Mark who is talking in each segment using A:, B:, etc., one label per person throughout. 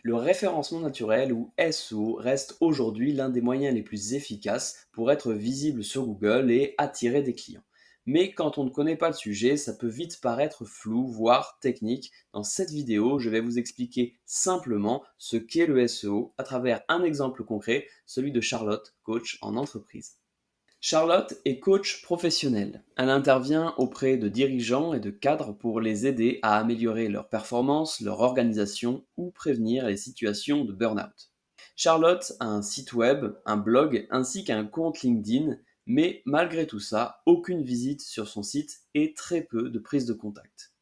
A: Le référencement naturel ou SEO reste aujourd'hui l'un des moyens les plus efficaces pour être visible sur Google et attirer des clients. Mais quand on ne connaît pas le sujet, ça peut vite paraître flou, voire technique. Dans cette vidéo, je vais vous expliquer simplement ce qu'est le SEO à travers un exemple concret, celui de Charlotte, coach en entreprise. Charlotte est coach professionnelle. Elle intervient auprès de dirigeants et de cadres pour les aider à améliorer leur performance, leur organisation ou prévenir les situations de burn-out. Charlotte a un site web, un blog ainsi qu'un compte LinkedIn, mais malgré tout ça, aucune visite sur son site et très peu de prise de contact.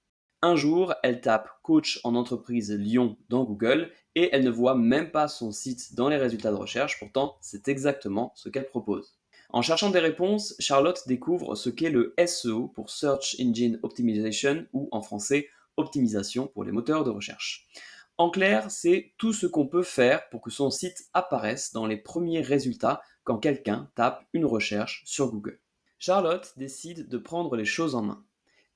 A: Un jour, elle tape coach en entreprise Lyon dans Google et elle ne voit même pas son site dans les résultats de recherche, pourtant c'est exactement ce qu'elle propose. En cherchant des réponses, Charlotte découvre ce qu'est le SEO pour Search Engine Optimization ou en français optimisation pour les moteurs de recherche. En clair, c'est tout ce qu'on peut faire pour que son site apparaisse dans les premiers résultats quand quelqu'un tape une recherche sur Google. Charlotte décide de prendre les choses en main.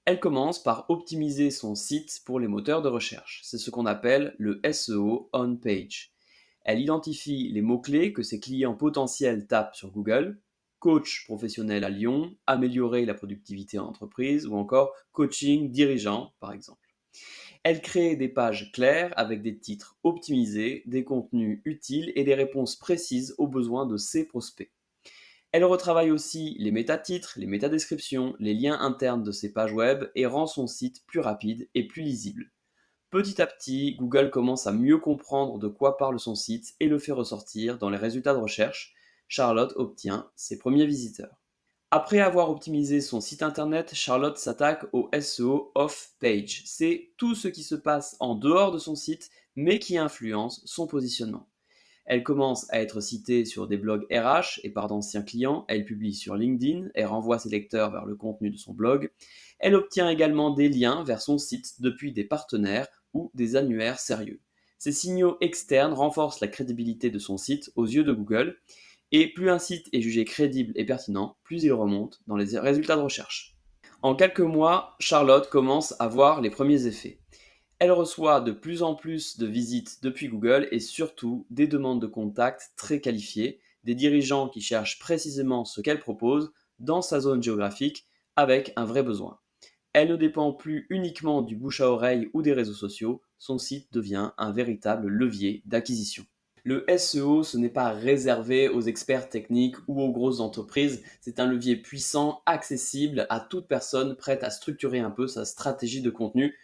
A: Elle commence par optimiser son site pour les moteurs de recherche. C'est ce qu'on appelle le SEO on page. Elle identifie les mots-clés que ses clients potentiels tapent sur Google: coach professionnel à Lyon, améliorer la productivité en entreprise ou encore coaching dirigeant par exemple. Elle crée des pages claires avec des titres optimisés, des contenus utiles et des réponses précises aux besoins de ses prospects. Elle retravaille aussi les métatitres, les métadescriptions, les liens internes de ses pages web et rend son site plus rapide et plus lisible. Petit à petit, Google commence à mieux comprendre de quoi parle son site et le fait ressortir dans les résultats de recherche. Charlotte obtient ses premiers visiteurs. Après avoir optimisé son site internet, Charlotte s'attaque au SEO off-page. C'est tout ce qui se passe en dehors de son site, mais qui influence son positionnement. Elle commence à être citée sur des blogs RH et par d'anciens clients, elle publie sur LinkedIn et renvoie ses lecteurs vers le contenu de son blog. Elle obtient également des liens vers son site depuis des partenaires ou des annuaires sérieux. Ces signaux externes renforcent la crédibilité de son site aux yeux de Google, et plus un site est jugé crédible et pertinent, plus il remonte dans les résultats de recherche. En quelques mois, Charlotte commence à voir les premiers effets. Elle reçoit de plus en plus de visites depuis Google et surtout des demandes de contact très qualifiées, des dirigeants qui cherchent précisément ce qu'elle propose dans sa zone géographique avec un vrai besoin. Elle ne dépend plus uniquement du bouche à oreille ou des réseaux sociaux, son site devient un véritable levier d'acquisition. Le SEO, ce n'est pas réservé aux experts techniques ou aux grosses entreprises, c'est un levier puissant, accessible à toute personne prête à structurer un peu sa stratégie de contenu.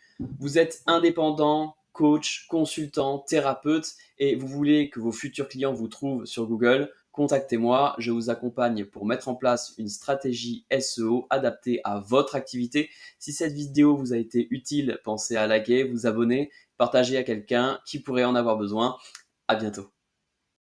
A: Vous êtes indépendant, coach, consultant, thérapeute et vous voulez que vos futurs clients vous trouvent sur Google, contactez-moi, je vous accompagne pour mettre en place une stratégie SEO adaptée à votre activité. Si cette vidéo vous a été utile, pensez à liker, vous abonner, partager à quelqu'un qui pourrait en avoir besoin. À bientôt.